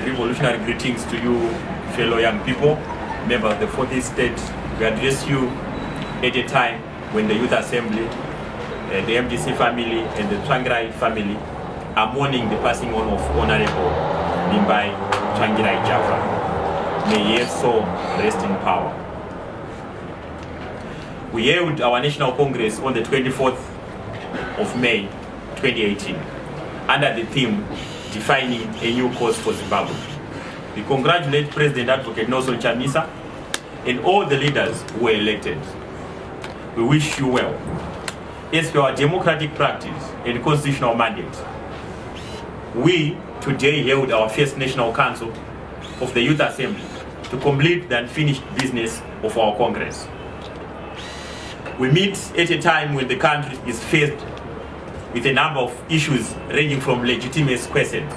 Revolutionary greetings to you, fellow young people, members of the 40th state. We address you at a time when the Youth Assembly, the MDC family, and the Tsvangirai family are mourning the passing on of Honorable Limbai Tsvangirai Jaffa. May he so rest in power. We held our National Congress on the 24th of May 2018 under the theme Defining a New Course for Zimbabwe. We congratulate President Advocate Nelson Chamisa and all the leaders who were elected. We wish you well. As per our democratic practice and constitutional mandate, we today held our first National Council of the Youth Assembly to complete the unfinished business of our Congress. We meet at a time when the country is faced with a number of issues ranging from legitimate questions,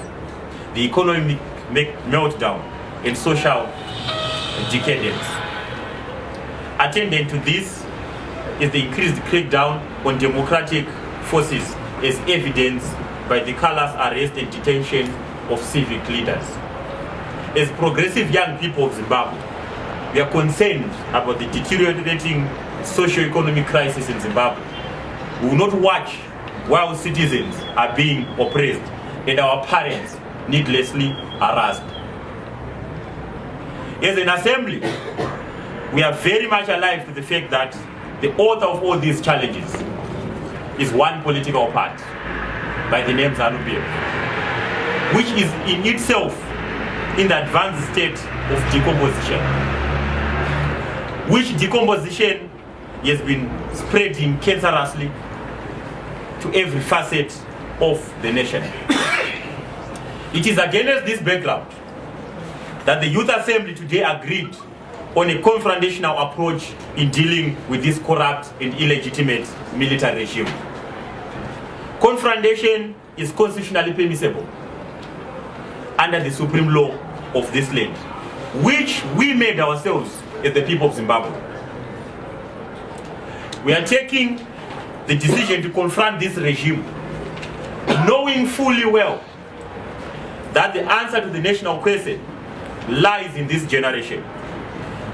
the economic meltdown, and social decadence. Attendant to this is the increased crackdown on democratic forces as evidenced by the callous arrest and detention of civic leaders. As progressive young people of Zimbabwe, we are concerned about the deteriorating socio-economic crisis in Zimbabwe. We will not watch while citizens are being oppressed and our parents needlessly harassed. As an assembly, we are very much alive to the fact that the author of all these challenges is one political party by the name ZANU-PF, which is in itself in the advanced state of decomposition, which decomposition has been spreading cancerously to every facet of the nation. It is against this background that the Youth Assembly today agreed on a confrontational approach in dealing with this corrupt and illegitimate military regime. Confrontation is constitutionally permissible under the supreme law of this land, which we made ourselves as the people of Zimbabwe. We are taking the decision to confront this regime, knowing fully well that the answer to the national question lies in this generation,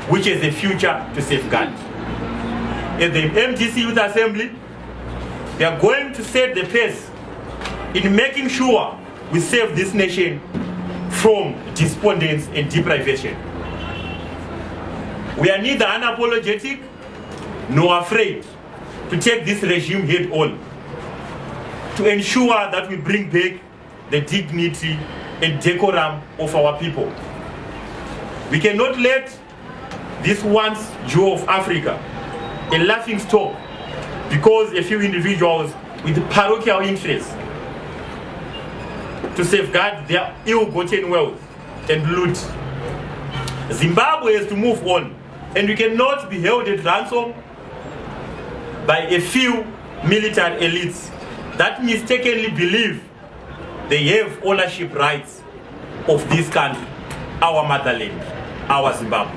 which is the future to safeguard. As the MDC Youth Assembly, they are going to set the pace in making sure we save this nation from despondence and deprivation. We are neither unapologetic nor afraid to take this regime head on, to ensure that we bring back the dignity and decorum of our people. We cannot let this once jewel of Africa, a laughing stock, because a few individuals with parochial interests to safeguard their ill-gotten wealth and loot. Zimbabwe has to move on, and we cannot be held at ransom by a few military elites that mistakenly believe they have ownership rights of this country, our motherland, our Zimbabwe.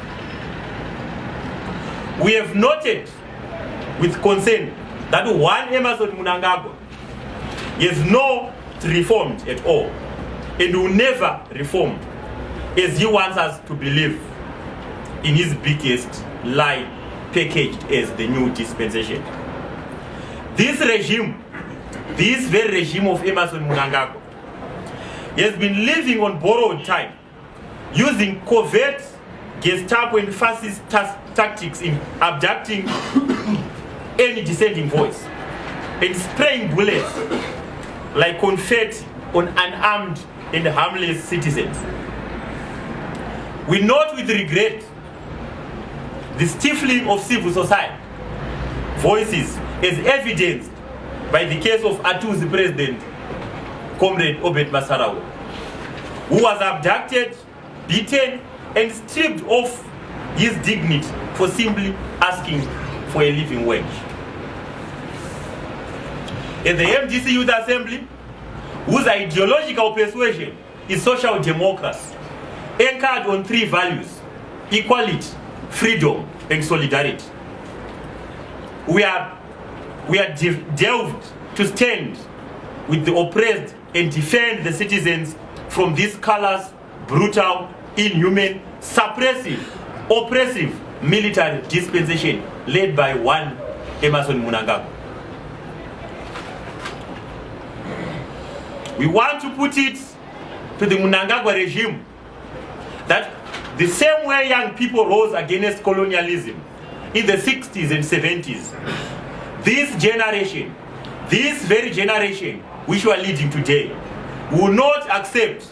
We have noted with concern that one Emmerson Mnangagwa is not reformed at all and will never reform, as he wants us to believe in his biggest lie packaged as the new dispensation. This regime, this very regime of Emmerson Mnangagwa, has been living on borrowed time, using covert Gestapo and fascist tactics in abducting any dissenting voice and spraying bullets like confetti on unarmed and harmless citizens. We note with regret the stifling of civil society voices as evidenced by the case of Atuzi President, Comrade Obed Masarawa, who was abducted, beaten, and stripped of his dignity for simply asking for a living wage. In the MDC Youth Assembly, whose ideological persuasion is social democracy, anchored on three values: equality, freedom, and solidarity. We are delved to stand with the oppressed and defend the citizens from this callous brutal, inhuman, suppressive, oppressive military dispensation led by one Emmerson Mnangagwa. We want to put it to the Mnangagwa regime that the same way young people rose against colonialism in the 60s and 70s, this generation, this very generation which we are leading today, will not accept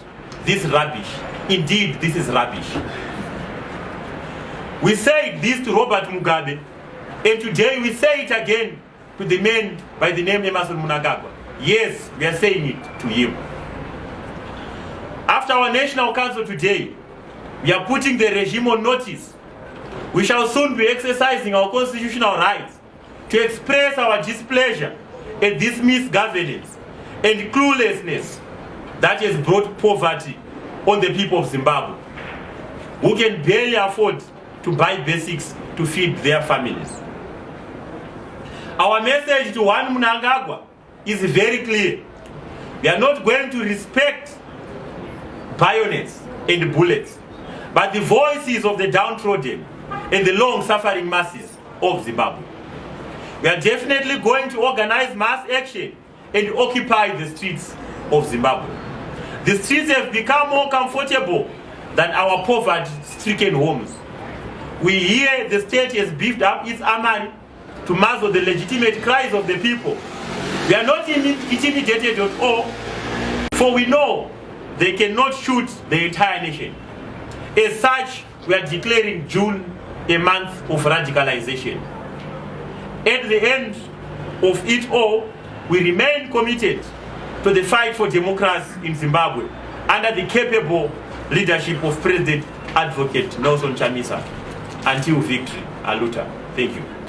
this rubbish. Indeed, this is rubbish. We said this to Robert Mugabe, and today we say it again to the man by the name Emmerson Mnangagwa. Yes, we are saying it to him. After our National Council today, we are putting the regime on notice. We shall soon be exercising our constitutional rights to express our displeasure at this misgovernance and cluelessness that has brought poverty on the people of Zimbabwe, who can barely afford to buy basics to feed their families. Our message to one Mnangagwa is very clear. We are not going to respect bayonets and bullets, but the voices of the downtrodden and the long-suffering masses of Zimbabwe. We are definitely going to organize mass action and occupy the streets of Zimbabwe. The streets have become more comfortable than our poverty-stricken homes. We hear the state has beefed up its armory to muzzle the legitimate cries of the people. We are not intimidated at all, for we know they cannot shoot the entire nation. As such, we are declaring June a month of radicalization. At the end of it all, we remain committed to the fight for democracy in Zimbabwe under the capable leadership of President Advocate Nelson Chamisa. Until victory. Aluta. Thank you.